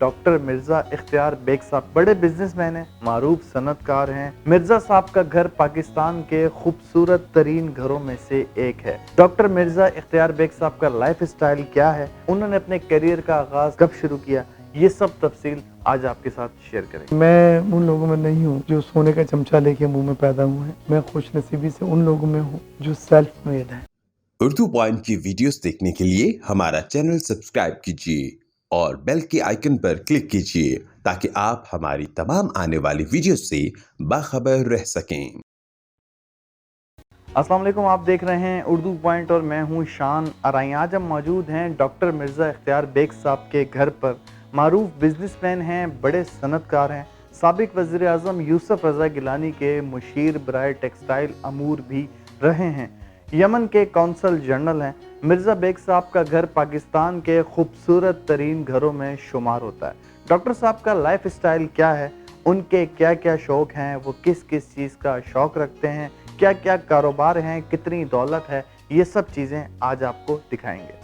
Doctor Mirza इख्तियार bag साहब बड़े बिजनेसमैन हैं, मारूफ सनतकार हैं। मिर्जा साहब का घर पाकिस्तान के खूबसूरत तरीन घरों में से एक है। डॉक्टर मिर्जा इख्तियार बेग साहब का लाइफ स्टाइल क्या है, उन्होंने अपने करियर का आगाज कब शुरू किया, ये सब तफसील आज आपके साथ शेयर करेंगे। मैं उन लोगों में नहीं हूँ जो सोने का चमचा लेके मुंह में पैदा हुए हैं। मैं खुशनसीबी से उन लोगों में हूँ जो सेल्फ मेड है। उर्दू पॉइंट की वीडियोस देखने के लिए हमारा चैनल सब्सक्राइब कीजिए और बेल के आइकन पर क्लिक कीजिए ताकि आप हमारी तमाम आने वाली वीडियोस से बाखबर रह सकें। अस्सलाम वालेकुम, आप देख रहे हैं उर्दू पॉइंट और मैं हूं शान आराई। आज हम मौजूद हैं डॉक्टर मिर्जा इख्तियार बेग साहब के घर पर। मारूफ बिजनेसमैन हैं, बड़े सनतकार हैं, साबिक वज़ीर आज़म यूसुफ रज़ा गिलानी के मुशीर बराए टेक्सटाइल अमूर भी रहे हैं, यमन के कौंसल जनरल हैं। मिर्ज़ा बेग साहब का घर पाकिस्तान के खूबसूरत तरीन घरों में शुमार होता है। डॉक्टर साहब का लाइफ स्टाइल क्या है, उनके क्या क्या शौक़ हैं, वो किस किस चीज़ का शौक़ रखते हैं, क्या क्या कारोबार हैं, कितनी दौलत है, ये सब चीज़ें आज आपको दिखाएंगे।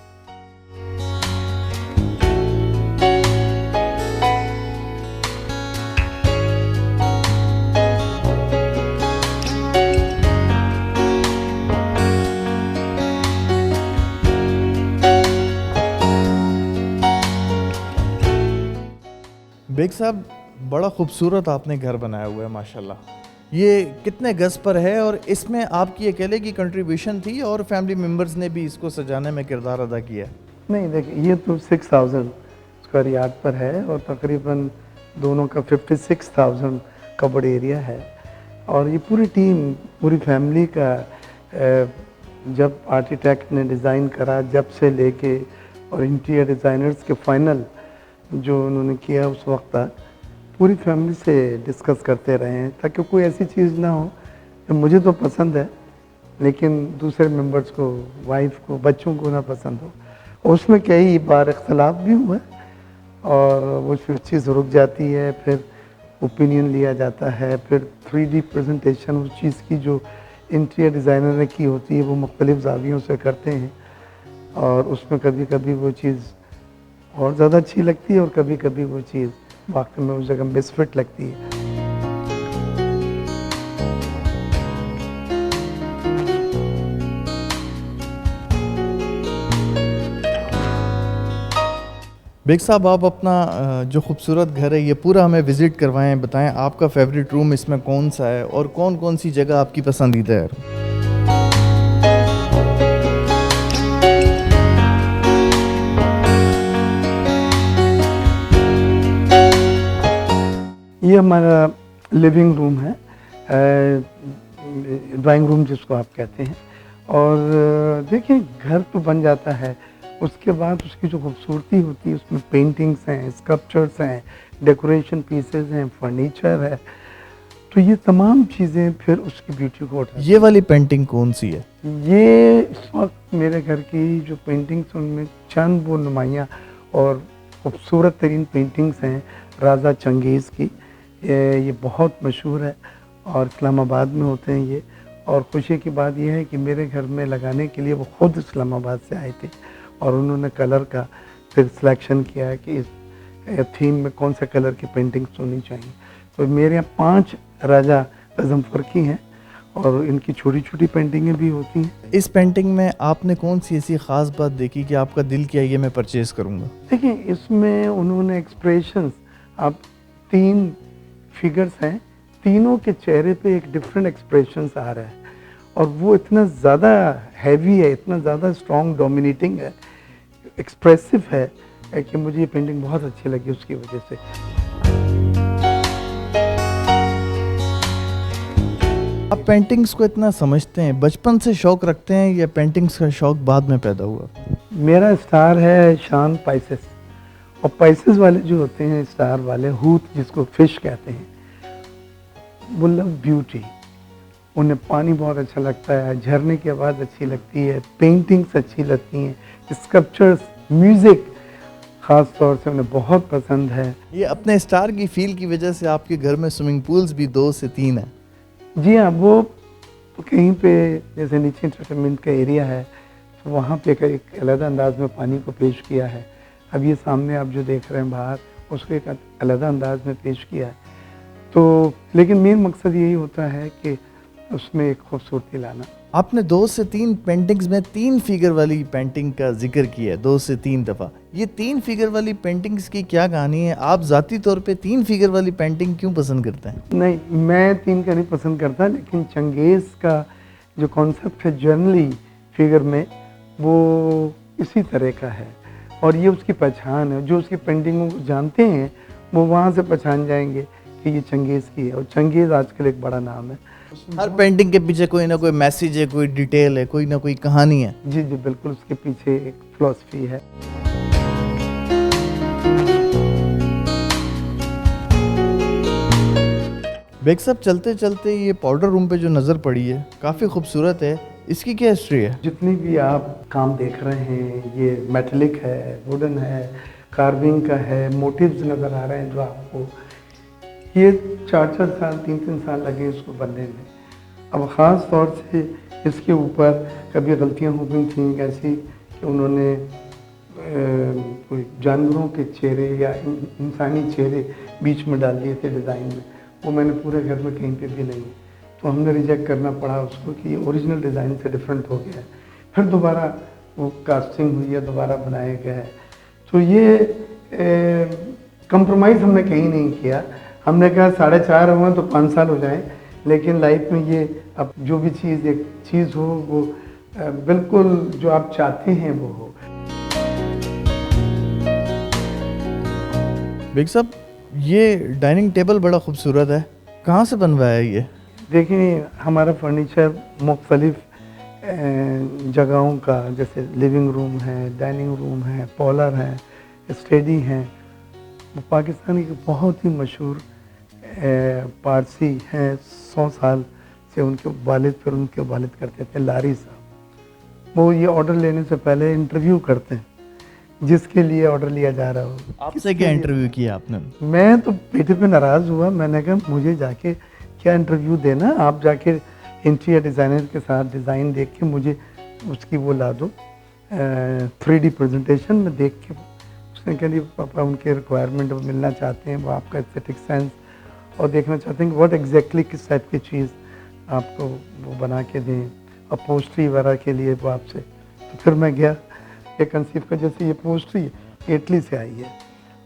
बेग साहब, बड़ा खूबसूरत आपने घर बनाया हुआ है माशाल्लाह। ये कितने गज पर है और इसमें आपकी अकेले की कंट्रीब्यूशन थी और फैमिली मेंबर्स ने भी इसको सजाने में किरदार अदा किया है? नहीं, देखिए ये तो 6000 स्क्वायर यार्ड पर है और तकरीबन दोनों का 56,000 का बड़ा एरिया है। और ये पूरी टीम, पूरी फैमिली का जब आर्किटेक्ट ने डिज़ाइन करा, जब से लेके और इंटीरियर डिज़ाइनर्स के फाइनल जो उन्होंने किया उस वक्त तक पूरी फैमिली से डिस्कस करते रहे हैं ताकि कोई ऐसी चीज़ ना हो जो मुझे तो पसंद है लेकिन दूसरे मेंबर्स को, वाइफ को, बच्चों को ना पसंद हो। उसमें कई बार इख्तलाफ भी हुआ और वो फिर चीज़ रुक जाती है, फिर ओपिनियन लिया जाता है, फिर 3D प्रेजेंटेशन उस चीज़ की जो इंटीरियर डिज़ाइनर ने की होती है वो मुख्तलिफ ज़ावियों से करते हैं और उसमें कभी कभी वो चीज़ और ज़्यादा अच्छी लगती है और कभी कभी वो चीज़ वाकई में उस जगह मिसफिट लगती है। बेग साहब, आप अपना जो खूबसूरत घर है ये पूरा हमें विज़िट करवाएं, बताएं आपका फेवरेट रूम इसमें कौन सा है और कौन कौन सी जगह आपकी पसंदीदा है? ये हमारा लिविंग रूम है, ड्राइंग रूम जिसको आप कहते हैं। और देखिए घर तो बन जाता है, उसके बाद उसकी जो खूबसूरती होती है उसमें पेंटिंग्स हैं, स्कल्पचर्स हैं, डेकोरेशन पीसेस हैं, फर्नीचर है, तो ये तमाम चीज़ें फिर उसकी ब्यूटी को उठाती हैं। ये वाली पेंटिंग कौन सी है? ये इस वक्त मेरे घर की जो पेंटिंग्स उनमें चंद वो नुमाइयाँ और खूबसूरत तरीन पेंटिंग्स हैं राजा चंगेज़ की। ये बहुत मशहूर है और इस्लामाबाद में होते हैं ये। और खुशी की बात यह है कि मेरे घर में लगाने के लिए वो ख़ुद इस्लामाबाद से आए थे और उन्होंने कलर का फिर सिलेक्शन किया है कि इस थीम में कौन सा कलर की पेंटिंग्स होनी चाहिए। तो मेरे यहाँ 5 राजा ग़ज़नफ़र की हैं और इनकी छोटी छोटी पेंटिंगें भी होती हैं। इस पेंटिंग में आपने कौन सी ऐसी ख़ास बात देखी कि आपका दिल किया ये मैं परचेज़ करूँगा? देखिए इसमें उन्होंने एक्सप्रेशंस, अब 3 फिगर्स हैं, तीनों के चेहरे पे एक डिफरेंट एक्सप्रेशंस आ रहा है और वो इतना ज़्यादा हैवी है, इतना ज़्यादा स्ट्रॉन्ग डोमिनेटिंग है, एक्सप्रेसिव है कि मुझे ये पेंटिंग बहुत अच्छी लगी उसकी वजह से। आप पेंटिंग्स को इतना समझते हैं, बचपन से शौक़ रखते हैं या पेंटिंग्स का शौक़ बाद में पैदा हुआ? मेरा स्टार है शान पाइसेस, और पाइसेस वाले जो होते हैं स्टार वाले, हूत जिसको फिश कहते हैं, वो लव ब्यूटी, उन्हें पानी बहुत अच्छा लगता है, झरने की आवाज़ अच्छी लगती है, पेंटिंग्स अच्छी लगती हैं, स्कल्पचर्स, म्यूज़िक ख़ास तौर से उन्हें बहुत पसंद है। ये अपने स्टार की फील की वजह से आपके घर में स्विमिंग पूल्स भी 2 से 3 हैं? जी हाँ, वो कहीं पे जैसे नीचे एंटरटेनमेंट का एरिया है तो वहाँ पे एक अलग अंदाज में पानी को पेश किया है। अब ये सामने आप जो देख रहे हैं बाहर, उसको एक अलग अंदाज में पेश किया है। तो लेकिन मेन मकसद यही होता है कि उसमें एक खूबसूरती लाना। आपने 2 से 3 पेंटिंग्स में 3 फिगर वाली पेंटिंग का जिक्र किया है 2 से 3 दफ़ा। ये 3 फिगर वाली पेंटिंग्स की क्या कहानी है? आप ज़ाती तौर पे 3 फिगर वाली पेंटिंग क्यों पसंद करते हैं? नहीं, मैं 3 का नहीं पसंद करता, लेकिन चंगेज़ का जो कॉन्सेप्ट है जनरली फिगर में, वो इसी तरह का है और ये उसकी पहचान है। जो उसकी पेंटिंगों को जानते हैं वो वहाँ से पहचान जाएंगे कि ये चंगेज़ की है, और चंगेज़ आजकल एक बड़ा नाम है। हर पेंटिंग के पीछे कोई ना कोई मैसेज है, कोई डिटेल है, कोई ना कोई कहानी है। जी जी बिल्कुल, उसके पीछे एक फिलॉसफी है। बेग साहब, चलते चलते ये पाउडर रूम पे जो नज़र पड़ी है काफ़ी खूबसूरत है, इसकी क्या हिस्ट्री है? जितनी भी आप काम देख रहे हैं, ये मेटेलिक है, वुडन है, कार्विंग का है, मोटिव्स नज़र आ रहे हैं जो आपको, ये 4-4 साल 3-3 साल लगे इसको बनने में। अब ख़ास तौर से इसके ऊपर कभी गलतियां हो गई थी ऐसी कि उन्होंने कोई जानवरों के चेहरे या इंसानी चेहरे बीच में डाल दिए थे डिज़ाइन में। वो मैंने पूरे घर में कहीं पे भी नहीं, तो हमने रिजेक्ट करना पड़ा उसको कि ये ओरिजिनल डिज़ाइन से डिफरेंट हो गया है। फिर दोबारा वो कास्टिंग हुई है, दोबारा बनाया गया है। तो ये कंप्रोमाइज़ हमने कहीं नहीं किया। हमने कहा 4.5 हुए तो 5 साल हो जाएं, लेकिन लाइफ में ये अब जो भी चीज़ एक चीज़ हो वो बिल्कुल जो आप चाहते हैं वो हो। बेग साहब, ये डाइनिंग टेबल बड़ा खूबसूरत है, कहाँ से बनवाया है ये? देखिए, हमारा फर्नीचर मुख्तलिफ जगहों का, जैसे लिविंग रूम है, डाइनिंग रूम है, पॉलर है, स्टडी है। वो पाकिस्तान की बहुत ही मशहूर पारसी हैं, 100 साल से उनके वालिद, फिर उनके वालिद करते थे लारी साहब। वो ये ऑर्डर लेने से पहले इंटरव्यू करते हैं, जिसके लिए ऑर्डर लिया जा रहा हो। आपसे क्या इंटरव्यू किया आपने? मैं तो पेटे पे नाराज़ हुआ। मैंने कहा मुझे जाके क्या इंटरव्यू देना, आप जाके इंटीरियर डिज़ाइनर के साथ डिज़ाइन देख के मुझे उसकी वो ला दो 3D प्रेजेंटेशन में देख के। उसने कहा नहीं पापा, उनके रिक्वायरमेंट वो मिलना चाहते हैं, वो आपका एस्थेटिक सेंस और देखना चाहते हैं कि व्हाट एग्जैक्टली किस टाइप की चीज़ आपको वो बना के दें, अपोस्ट्री वगैरह के लिए वो आपसे। तो फिर मैं गया एक कंसीव का, जैसे ये पोस्ट्री इटली से आई है,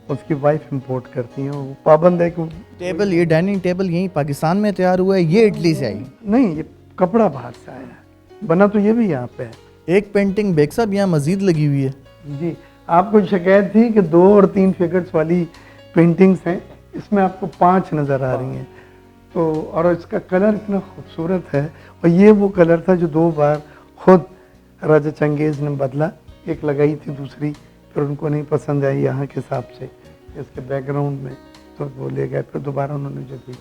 उसकी वाइफ इंपोर्ट करती हैं, वो पाबंद है कि टेबल, ये डाइनिंग टेबल यहीं पाकिस्तान में तैयार हुआ है, ये इटली से आई? नहीं, ये कपड़ा बाहर से आया है, बना तो ये भी यहाँ पे है। एक पेंटिंग बेग साहब यहाँ मजीद लगी हुई है। जी, आपको शिकायत थी कि 2 और 3 फिगर्स वाली पेंटिंग्स हैं, इसमें आपको 5 नज़र आ रही हैं। तो और इसका कलर इतना खूबसूरत है, और ये वो कलर था जो 2 बार खुद राजा चंगेज़ ने बदला। एक लगाई थी, दूसरी फिर उनको नहीं पसंद आई यहाँ के हिसाब से इसके बैकग्राउंड में, तो वो ले गए, फिर दोबारा उन्होंने जो दी।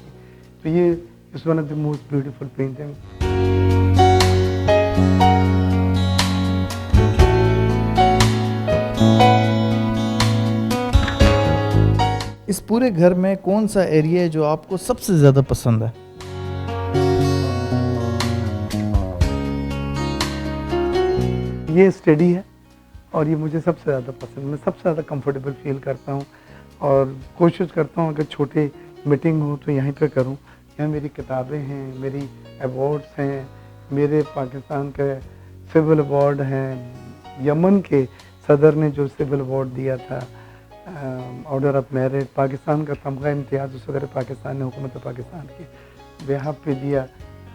तो ये is one of the most beautiful painting. इस पूरे घर में कौन सा एरिया है जो आपको सबसे ज़्यादा पसंद है? ये स्टडी है और ये मुझे सबसे ज़्यादा पसंद, मैं सबसे ज़्यादा कंफर्टेबल फील करता हूँ और कोशिश करता हूँ अगर छोटे मीटिंग हो तो यहीं पे करूँ। यहाँ मेरी किताबें हैं, मेरी अवार्ड्स हैं, मेरे पाकिस्तान के सिविल अवार्ड हैं, यमन के सदर ने जो सिविल अवार्ड दिया था, ऑर्डर ऑफ मेरिट, पाकिस्तान का तमगा इम्तियाज़ सदर पाकिस्तान ने हुकूमत पाकिस्तान के बेहाफ पे दिया,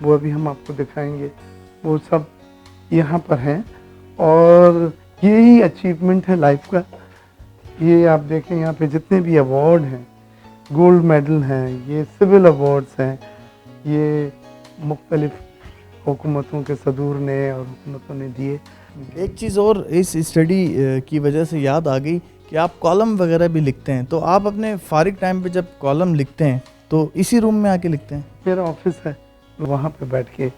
वो अभी हम आपको दिखाएंगे। वो सब यहाँ पर हैं और यही अचीवमेंट है लाइफ का। ये आप देखें यहाँ पे जितने भी अवार्ड हैं, गोल्ड मेडल हैं, ये सिविल अवार्ड्स हैं, ये मुख्तलिफ हुकूमतों के सदूर ने और हुकूमतों ने दिए। एक चीज़ और इस स्टडी की वजह से याद आ गई कि आप कॉलम वगैरह भी लिखते हैं, तो आप अपने फारिग टाइम पे जब कॉलम लिखते हैं तो इसी रूम में आके लिखते हैं? मेरा ऑफिस है, वहाँ पे बैठ के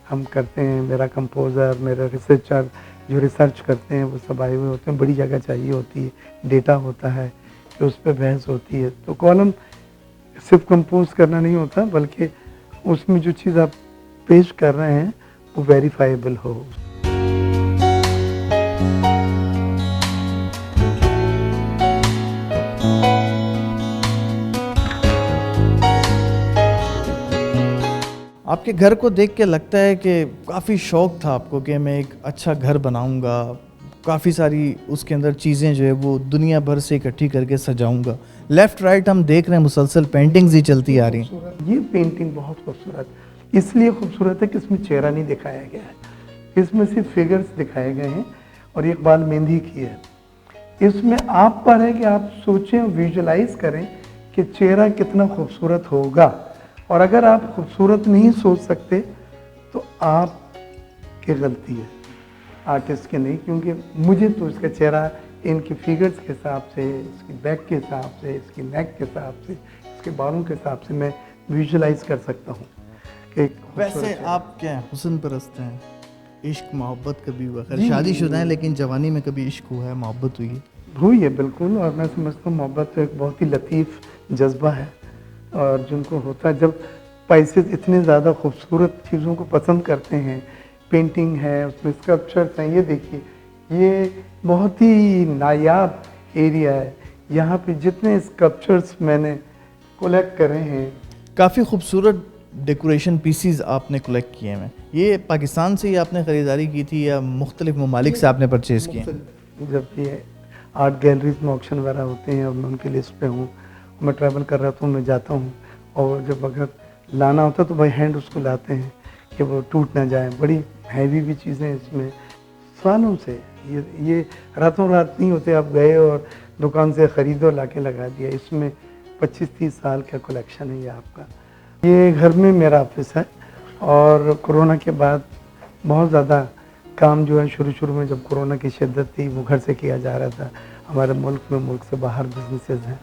हम करते हैं। मेरा कंपोज़र, मेरा रिसर्चर जो रिसर्च करते हैं वो सब आए हुए होते हैं। बड़ी जगह चाहिए होती है, डेटा होता है कि उस पर बहस होती है। तो कॉलम सिर्फ कंपोज करना नहीं होता, बल्कि उसमें जो चीज़ आप पेश कर रहे हैं वो वेरीफाइबल हो। आपके घर को देख के लगता है कि काफ़ी शौक़ था आपको कि मैं एक अच्छा घर बनाऊंगा, काफ़ी सारी उसके अंदर चीज़ें जो है वो दुनिया भर से इकट्ठी करके सजाऊंगा। लेफ़्ट राइट हम देख रहे हैं मुसलसल पेंटिंग्स ही चलती आ रही हैं। ये पेंटिंग बहुत खूबसूरत, इसलिए खूबसूरत है कि इसमें चेहरा नहीं दिखाया गया है, इसमें सिर्फ फिगर्स दिखाए गए हैं और इकबाल मेहंदी की है। इसमें आप पर है कि आप सोचें और विजुलाइज करें कि चेहरा कितना खूबसूरत होगा, और अगर आप खूबसूरत नहीं सोच सकते तो आपकी गलती है, आर्टिस्ट की नहीं। क्योंकि मुझे तो इसका चेहरा इनकी फिगर्स के हिसाब से, इसकी बैक के हिसाब से, इसकी नेक के हिसाब से, इसके बालों के हिसाब से मैं विजुलाइज कर सकता हूँ कि वैसे आप क्या हैं, हुस्न परस्त हैं, इश्क मोहब्बत कभी हुआ? खैर शादीशुदा हैं लेकिन जवानी में कभी इश्क हुआ है, मोहब्बत हुई है? हुई है बिल्कुल, और मैं समझता हूँ मोहब्बत तो एक बहुत ही लतीफ़ जज्बा है, और जिनको होता है जब पैसे इतने ज़्यादा खूबसूरत चीज़ों को पसंद करते हैं, पेंटिंग है, उसमें स्कल्पचर्स हैं, ये देखिए ये बहुत ही नायाब एरिया है। यहाँ पे जितने स्कल्पचर्स मैंने कलेक्ट करे हैं, काफ़ी खूबसूरत डेकोरेशन पीसीज आपने कलेक्ट किए हैं। ये पाकिस्तान से ही आपने ख़रीदारी की थी या मुख्तलिफ ममालिक से आपने परचेज़ किए? जब ये आर्ट गैलरीज में ऑक्शन वगैरह होते हैं और मैं उनकी लिस्ट पे हूँ, मैं ट्रैवल कर रहा हूँ, मैं जाता हूँ, और जब अगर लाना होता है तो भाई हैंड उसको लाते हैं कि वो टूट ना जाए। बड़ी हैवी भी चीज़ें इसमें सालों से, ये रातों रात नहीं होते, आप गए और दुकान से ख़रीदो ला के लगा दिया। इसमें 25-30 साल का कलेक्शन है ये आपका। ये घर में मेरा ऑफिस है, और कोरोना के बाद बहुत ज़्यादा काम जो है शुरू में जब कोरोना की शिद्दत थी वो घर से किया जा रहा था। हमारे मुल्क में, मुल्क से बाहर बिजनेसेस हैं,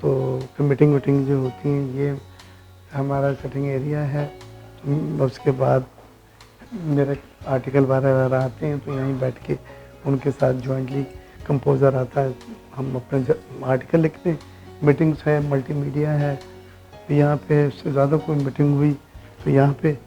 तो फिर मीटिंग वीटिंग जो होती हैं, ये हमारा सेटिंग एरिया है। उसके बाद मेरे आर्टिकल वगैरह आते हैं तो यहीं बैठ के उनके साथ जॉइंटली कंपोज़र आता है, हम अपने आर्टिकल लिखते हैं। मीटिंग्स है, मल्टीमीडिया है, यहाँ पे इससे ज़्यादा कोई मीटिंग हुई तो यहाँ पे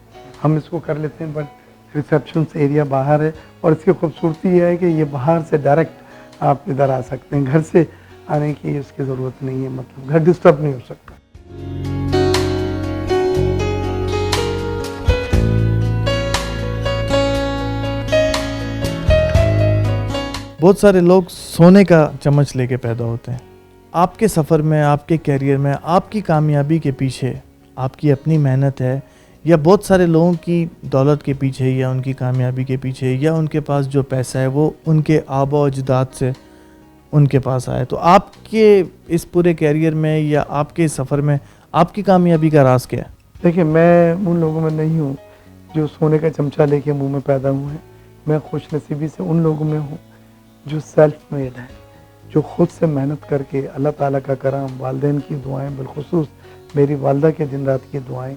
हम इसको कर लेते हैं, बट रिसेप्शन एरिया बाहर है। और इसकी खूबसूरती यह है कि ये बाहर से डायरेक्ट आप इधर आ सकते हैं, घर से आने की इसकी ज़रूरत नहीं है, मतलब घर डिस्टर्ब नहीं हो सकता। बहुत सारे लोग सोने का चम्मच लेके पैदा होते हैं। आपके सफ़र में, आपके कैरियर में, आपकी कामयाबी के पीछे आपकी अपनी मेहनत है, या बहुत सारे लोगों की दौलत के पीछे, या उनकी कामयाबी के पीछे, या उनके पास जो पैसा है वो उनके आबा व अजदाद से उनके पास आए? तो आपके इस पूरे कैरियर में या आपके सफ़र में आपकी कामयाबी का राज क्या है? देखिए, मैं उन लोगों में नहीं हूँ जो सोने का चमचा लेके मुंह में पैदा हुए हैं। मैं खुशनसीबी से उन लोगों में हूँ जो सेल्फ मेड है, जो ख़ुद से मेहनत करके, अल्लाह ताला का करम, वालिदैन की दुआएं, बिलखुसूस मेरी वालदा के दिन रात की दुआएं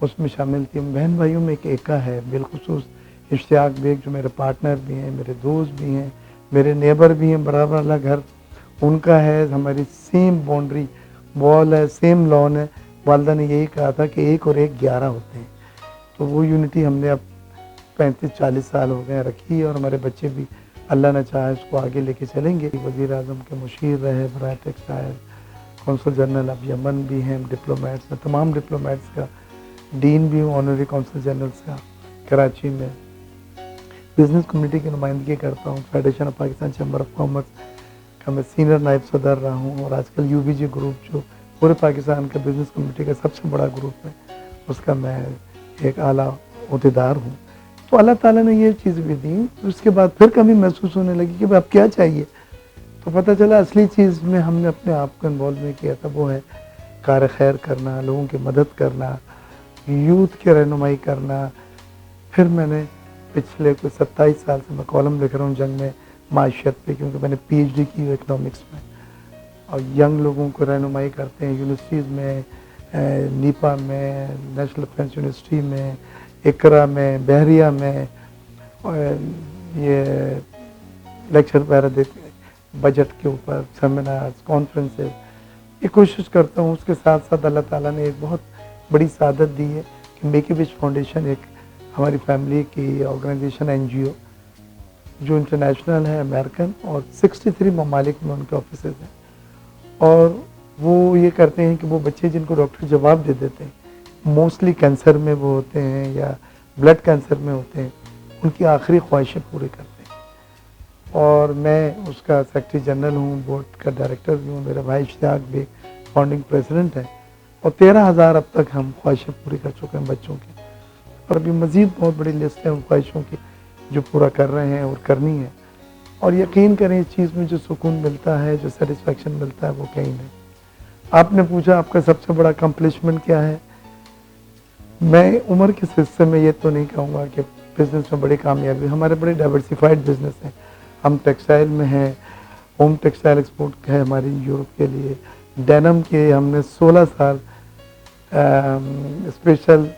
उसमें शामिल थी। बहन भाइयों में एक एका है, बिलखुसूस इश्तियाक बेग जो मेरे पार्टनर भी हैं, मेरे दोस्त भी हैं, मेरे नेबर भी हैं, बराबर वाला घर उनका है, हमारी सेम बाउंड्री वॉल है, सेम लॉन है। वालदा ने यही कहा था कि 1 और 1 11 होते हैं, तो वो यूनिटी हमने अब 35-40 साल हो गए रखी है, और हमारे बच्चे भी अल्लाह ने चाहा इसको आगे लेके चलेंगे। वज़ीर आज़म के मुशीर रहे, बराए टेक्सटाइल, कौंसल जनरल अब यमन भी हैं, डिप्लोमेट्स में, तमाम डिप्लोमेट्स का डीन भी हूँ, ऑनरी कौंसल जनरल्स का कराची में। बिज़नेस कम्युनिटी की नुमाइंदगी करता हूँ, federation of Pakistan chamber of commerce का मैं सीनियर नायब सदर रहा हूँ, और आजकल UBG ग्रुप जो पूरे पाकिस्तान का बिज़नेस कम्युनिटी का सबसे बड़ा ग्रुप है, उसका मैं एक आला ओहदेदार हूँ। तो अल्लाह ताला ने ये चीज़ भी दी। उसके बाद फिर कभी महसूस होने लगी कि अब क्या चाहिए, तो पता चला असली चीज़ में हमने अपने आप को इन्वॉल्व नहीं किया था, वो है कार खैर करना, लोगों की मदद करना, यूथ की रहनुमाई करना। फिर मैंने पिछले कुछ 27 साल से मैं कॉलम लिख रहा हूँ जंग में माशियत पे, क्योंकि मैंने PhD की है इकनॉमिक्स में, और यंग लोगों को रहनुमाई करते हैं यूनिवर्सिटीज़ में, नीपा में, नेशनल डिफेंस यूनिवर्सिटी में, इकरा में, बहरिया में, और ये लेक्चर वगैरह देते हैं बजट के ऊपर, सेमिनार्स, कॉन्फ्रेंसेस, ये कोशिश करता हूँ। उसके साथ साथ अल्लाह ताला ने एक बहुत बड़ी सादत दी है कि मेक ए विश फाउंडेशन एक हमारी फैमिली की ऑर्गेनाइजेशन NGO जो इंटरनेशनल है, अमेरिकन, और 63 ममालिक में उनके ऑफिस हैं। और वो ये करते हैं कि वो बच्चे जिनको डॉक्टर जवाब दे देते हैं मोस्टली कैंसर में वो होते हैं या ब्लड कैंसर में होते हैं, उनकी आखिरी ख्वाहिशें पूरी करते हैं। और मैं उसका सेक्रेटरी जनरल हूँ, बोर्ड का डायरेक्टर भी हूँ, मेरा भाई इश्तियाक भी फाउंडिंग प्रेसिडेंट है। और 13,000 अब तक हम ख्वाहिशें पूरी कर चुके हैं बच्चों की, और अभी मज़ीद बहुत बड़ी लिस्ट है उन ख्वाहिशों की जो पूरा कर रहे हैं और करनी है। और यकीन करें इस चीज़ में जो सुकून मिलता है, जो सेटिस्फेक्शन मिलता है, वो कहीं नहीं। आपने पूछा आपका सबसे बड़ा अकम्पलिशमेंट क्या है, मैं उम्र के हिस्से में ये तो नहीं कहूँगा कि बिज़नेस में बड़ी कामयाबी, हमारे बड़े डाइवर्सिफाइड बिज़नेस हैं। हम टेक्सटाइल में हैं, होम टेक्सटाइल एक्सपोर्ट है हमारी यूरोप के लिए, डेनम के हमने 16 साल स्पेशल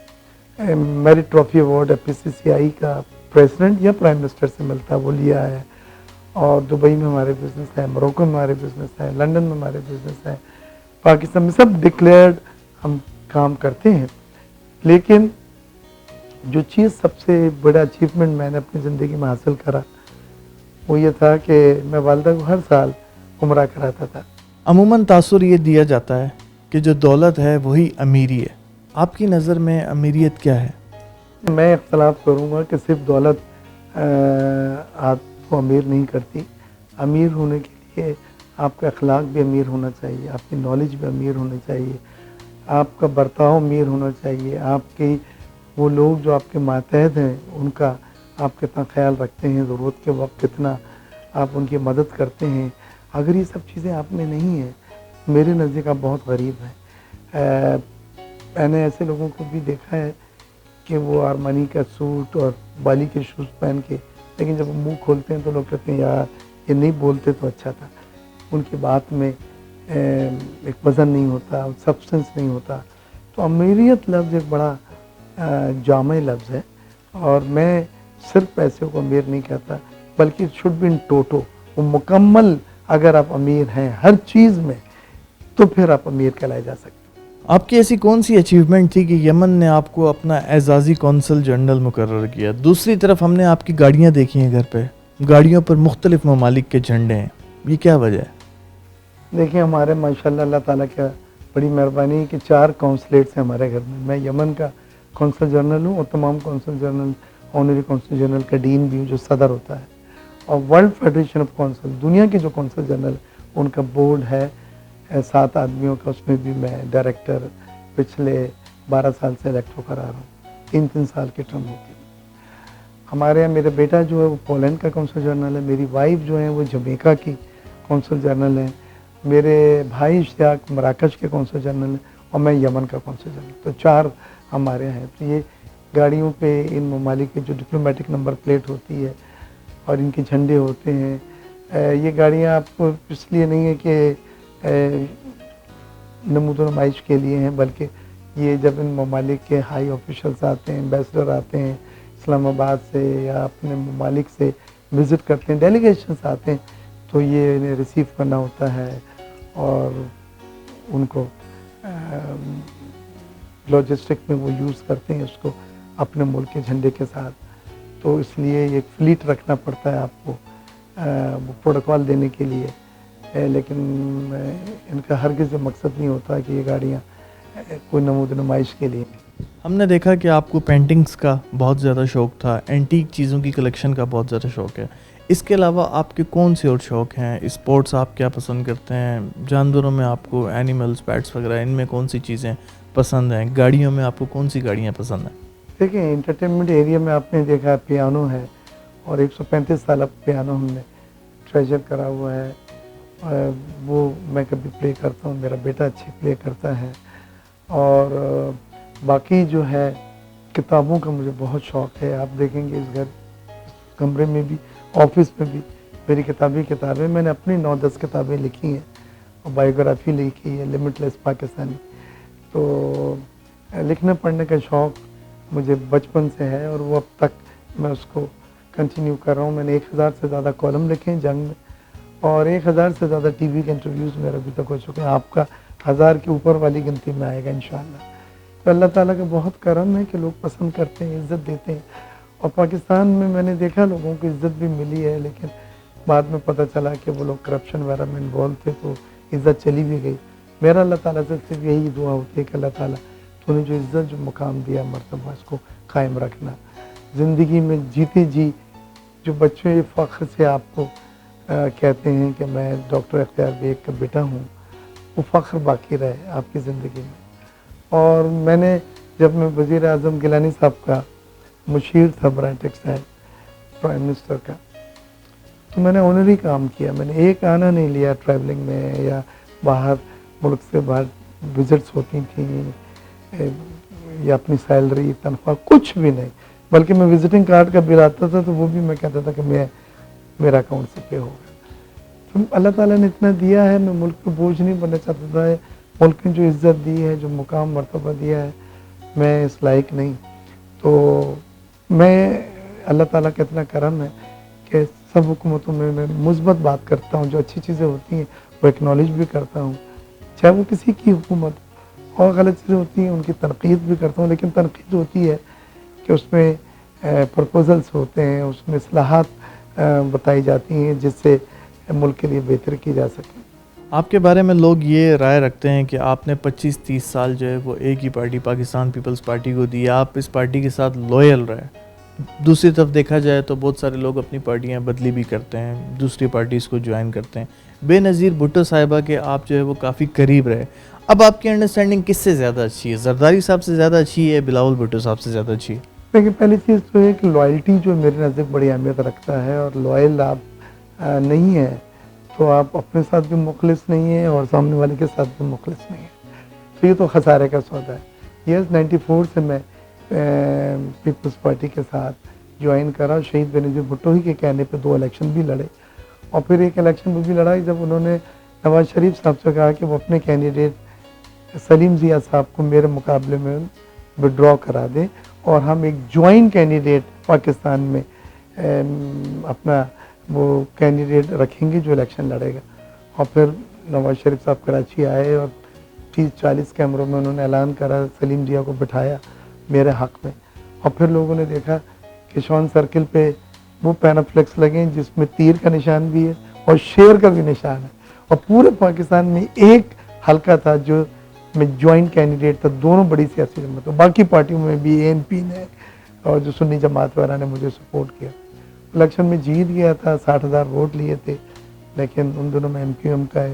मेरिट ट्रॉफी अवार्ड एफपीसीसीआई का प्रेसिडेंट या प्राइम मिनिस्टर से मिलता है वो लिया है। और दुबई में हमारे बिज़नेस है, मोरक्को में हमारे बिज़नेस है, लंदन में हमारे बिज़नेस है, पाकिस्तान में, सब डिक्लेयर्ड हम काम करते हैं। लेकिन जो चीज़ सबसे बड़ा अचीवमेंट मैंने अपनी ज़िंदगी में हासिल करा वो ये था कि मैं वालिदा को हर साल उम्रा कराता था। अमूमन तासुर ये दिया जाता है कि जो दौलत है वही अमीरी है। आपकी नज़र में अमीरियत क्या है? मैं इख्तलाफ करूँगा कि सिर्फ दौलत आपको अमीर नहीं करती। अमीर होने के लिए आपका अखलाक भी अमीर होना चाहिए, आपकी नॉलेज भी अमीर होनी चाहिए, आपका बर्ताव अमीर होना चाहिए, आपकी वो लोग जो आपके मातहत हैं उनका आप कितना ख्याल रखते हैं, ज़रूरत के वक्त कितना आप उनकी मदद करते हैं। अगर ये सब चीज़ें आप में नहीं हैं, मेरे नज़दीक आप बहुत गरीब हैं। मैंने ऐसे लोगों को भी देखा है कि वो आर्मानी का सूट और बाली के शूज़ पहन के, लेकिन जब वो मुँह खोलते हैं तो लोग कहते हैं यार ये नहीं बोलते तो अच्छा था। उनकी बात में एक वज़न नहीं होता, सब्सटेंस नहीं होता। तो अमीरियत लफ्ज़ एक बड़ा जामे लफ्ज़ है, और मैं सिर्फ पैसे को अमीर नहीं कहता, बल्कि इट शुड बी इन टोटो, वो मुकम्मल। अगर आप अमीर हैं हर चीज़ में तो फिर आप अमीर कहलाए जा सकते हैं। आपकी ऐसी कौन सी अचीवमेंट थी कि यमन ने आपको अपना एजाज़ी कौंसल जनरल मुकर्रर किया? दूसरी तरफ हमने आपकी गाड़ियाँ देखी हैं घर पे, गाड़ियों पर मुख्तलिफ ममालिक के झंडे हैं, ये क्या वजह है? देखिए हमारे माशाल्लाह अल्लाह ताला क्या बड़ी मेहरबानी है कि 4 कौंसलेट्स हैं हमारे घर में। मैं यमन का कौंसल जनरल हूँ और तमाम consul general, honorary consul general का डीन भी हूँ जो सदर होता है। और वर्ल्ड फेडरेशन ऑफ कौंसल, दुनिया के जो कौंसल जनरल उनका बोर्ड है 7 आदमियों का, उसमें भी मैं डायरेक्टर पिछले 12 साल से इलेक्ट होकर आ रहा हूँ। 3-3 साल की टर्म होती है। हमारे यहाँ मेरा बेटा जो है वो पोलैंड का कौंसल जनरल है, मेरी वाइफ जो है वो जमैका की कौंसल जनरल है, मेरे भाई इश्तियाक मराकश के कौंसल जनरल हैं, और मैं यमन का कौंसल जनरल। तो 4 हमारे हैं। तो ये गाड़ियों पे इन ममालिक के जो डिप्लोमेटिक नंबर प्लेट होती है और इनके झंडे होते हैं, ये गाड़ियाँ आपको इसलिए नहीं है कि नमूद नुमाइश के लिए हैं, बल्कि ये जब इन ममालिक के हाई ऑफिशल्स आते हैं, एम्बेसडर आते हैं इस्लामाबाद से या अपने ममालिक से विज़िट करते हैं, डेलीगेशंस आते हैं, तो ये इन्हें रिसीव करना होता है और उनको लॉजिस्टिक में वो यूज़ करते हैं उसको अपने मुल्क के झंडे के साथ। तो इसलिए एक फ्लीट रखना पड़ता है आपको वो प्रोटोकॉल देने के लिए। लेकिन इनका हरगिज़ ये मकसद नहीं होता कि ये गाड़ियाँ कोई नमूद नुमाइश के लिए। हमने देखा कि आपको पेंटिंग्स का बहुत ज़्यादा शौक़ था, एंटीक चीज़ों की कलेक्शन का बहुत ज़्यादा शौक़ है। इसके अलावा आपके कौन से और शौक़ हैं? स्पोर्ट्स आप क्या पसंद करते हैं? जानवरों में आपको एनिमल्स, पेट्स वगैरह, इनमें कौन सी चीज़ें पसंद हैं? गाड़ियों में आपको कौन सी गाड़ियाँ पसंद हैं? देखिए एंटरटेनमेंट एरिया में आपने देखा पियानो है, और 135 साल अब पियानो हमने ट्रेजर करा हुआ है। वो मैं कभी प्ले करता हूँ, मेरा बेटा अच्छी प्ले करता है। और बाकी जो है किताबों का मुझे बहुत शौक़ है। आप देखेंगे इस कमरे में भी, ऑफिस में भी मेरी किताबें मैंने अपनी 9-10 किताबें लिखी हैं और बायोग्राफी लिखी है, लिमिटलेस पाकिस्तानी। तो लिखने पढ़ने का शौक़ मुझे बचपन से है और वो अब तक मैं उसको कंटिन्यू कर रहा हूँ। मैंने 1000 से ज़्यादा कॉलम लिखे हैं जंग में, और 1000 से ज़्यादा टीवी के इंटरव्यूज़ मेरे अभी तक हो चुके हैं। आपका 1000 के ऊपर वाली गिनती में आएगा इंशाअल्लाह। तो अल्लाह ताला का बहुत करम है कि लोग पसंद करते हैं, इज़्ज़त देते हैं। और पाकिस्तान में मैंने देखा लोगों को इज़्ज़त भी मिली है, लेकिन बाद में पता चला कि वो लोग करप्शन वगैरह में इन्वॉल्व थे, तो इज़्ज़त चली भी गई। मेरा अल्लाह ताला से सिर्फ यही दुआ होती है कि अल्लाह ताला तूने जो इज़्ज़त जो मुकाम दिया मर्तबा इसको कायम रखना। ज़िंदगी में जीते जी जो बच्चों ये फ़ख्र से आपको कहते हैं कि मैं डॉक्टर इख्तियार बेग का बेटा हूँ, वो फ़ख्र बाकी रहे आपकी ज़िंदगी में। और मैंने जब मैं वज़ीर आज़म गिलानी साहब का मुशीर था बराए टेक्सटाइल प्राइम मिनिस्टर का, तो मैंने ऑनरी काम किया। मैंने एक आना नहीं लिया ट्रैवलिंग में, या बाहर मुल्क से बाहर विज़िट्स होती थी, या अपनी सैलरी तनख्वाह कुछ भी नहीं, बल्कि मैं विज़िटिंग कार्ड का बिल आता था तो वो भी मैं कहता था कि मेरा अकाउंट से पे होगा। तो अल्लाह ताला ने इतना दिया है, मैं मुल्क को बोझ नहीं बनना चाहता था। मुल्क ने जो इज़्ज़त दी है, जो मुकाम मर्तबा दिया है, मैं इस लायक नहीं। तो मैं अल्लाह ताला का इतना करम है कि सब हुकूमतों में मैं मुस्बत बात करता हूँ, जो अच्छी चीज़ें होती हैं वो एक्नॉलेज भी करता हूँ, चाहे वो किसी की हुकूमत। और गलत चीज़ें होती हैं उनकी तनकीद भी करता हूँ, लेकिन तनकीद होती है कि उसमें प्रपोजल्स होते हैं, उसमें इस्लाहात बताई जाती हैं जिससे मुल्क के लिए बेहतर की जा सके। आपके बारे में लोग ये राय रखते हैं कि आपने 25-30 साल जो है वो एक ही पार्टी पाकिस्तान पीपल्स पार्टी को दी, आप इस पार्टी के साथ लॉयल रहे। दूसरी तरफ देखा जाए तो बहुत सारे लोग अपनी पार्टियां बदली भी करते हैं, दूसरी पार्टीज़ को ज्वाइन करते हैं। बेनज़ीर भुट्टो साहिबा के आप जो है वो काफ़ी करीब रहे। अब आपकी अंडरस्टैंडिंग किससे ज़्यादा अच्छी है? जरदारी साहब से ज़्यादा अच्छी है, बिलावल भुट्टो साहब से ज़्यादा अच्छी है? देखिए, पहली चीज़ तो है कि लॉयल्टी जो मेरे नज़दीक बड़ी अहमियत रखता है, और लॉयल आप नहीं है तो आप अपने साथ भी मुखलिस नहीं है और सामने वाले के साथ भी मुखलिस नहीं है, तो ये तो खसारे का सौदा है। यस, 94 से मैं पीपल्स पार्टी के साथ ज्वाइन करा। शहीद बेनज़ीर भुट्टो ही के कहने पे 2 इलेक्शन भी लड़े, और फिर एक इलेक्शन वो भी लड़ा जब उन्होंने नवाज़ शरीफ साहब से कहा कि वो अपने कैंडिडेट सलीम ज़िया साहब को मेरे मुकाबले में विड्रॉ करा दें, और हम एक जॉइंट कैंडिडेट पाकिस्तान में अपना वो कैंडिडेट रखेंगे जो इलेक्शन लड़ेगा। और फिर नवाज़ शरीफ साहब कराची आए और 30-40 कैमरों में उन्होंने ऐलान करा, सलीम ज़िया को बिठाया मेरे हक़ में। और फिर लोगों ने देखा कि शॉन सर्किल पे वो पैनाफ्लेक्स लगे जिसमें तीर का निशान भी है और शेर का भी निशान है, और पूरे पाकिस्तान में एक हल्का था जो में जॉइंट कैंडिडेट था, दोनों बड़ी सियासी जमातों, बाकी पार्टियों में भी ANP ने और जो सुन्नी जमात वाला ने मुझे सपोर्ट किया। इलेक्शन में जीत गया था, 60,000 वोट लिए थे, लेकिन उन दोनों में MQM का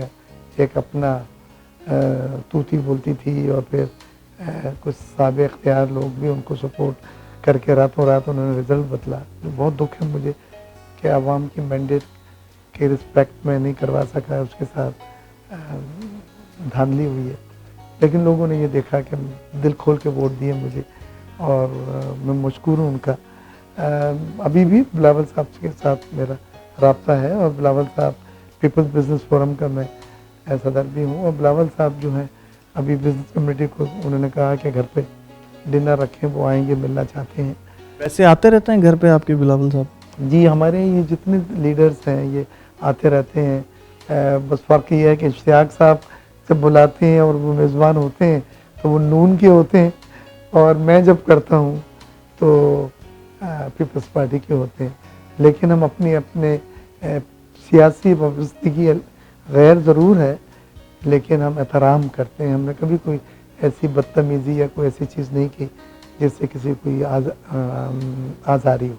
एक अपना तूती बोलती थी, और फिर कुछ साबिक़ इख्तियार लोग भी उनको सपोर्ट करके रातों रात उन्होंने रिज़ल्ट बदला। तो बहुत दुख है मुझे कि आवाम की मैंडेट के रिस्पेक्ट में नहीं करवा सका, उसके साथ धांधली हुई है। लेकिन लोगों ने ये देखा कि दिल खोल के वोट दिए मुझे, और मैं मशकूर हूँ उनका। अभी भी बिलावल साहब के साथ मेरा राब्ता है, और बिलावल साहब पीपल्स बिजनेस फोरम का मैं सदर भी हूँ, और बिलावल साहब जो हैं अभी बिजनेस कमेटी को उन्होंने कहा कि घर पे डिनर रखें, वो आएंगे, मिलना चाहते हैं। वैसे आते रहते हैं घर पे आपके बिलावल साहब? जी, हमारे ये जितने लीडर्स हैं ये आते रहते हैं। बस फ़र्क ये है कि इश्तियाक साहब से बुलाते हैं और वो मेज़बान होते हैं तो वो नून के होते हैं, और मैं जब करता हूँ तो पीपल्स पार्टी के होते हैं। लेकिन हम अपने सियासी वाबस्तगी गैर ज़रूर है, लेकिन हम एहतराम करते हैं। हमने कभी कोई ऐसी बदतमीज़ी या कोई ऐसी चीज़ नहीं की जिससे किसी को आज़ारी हो।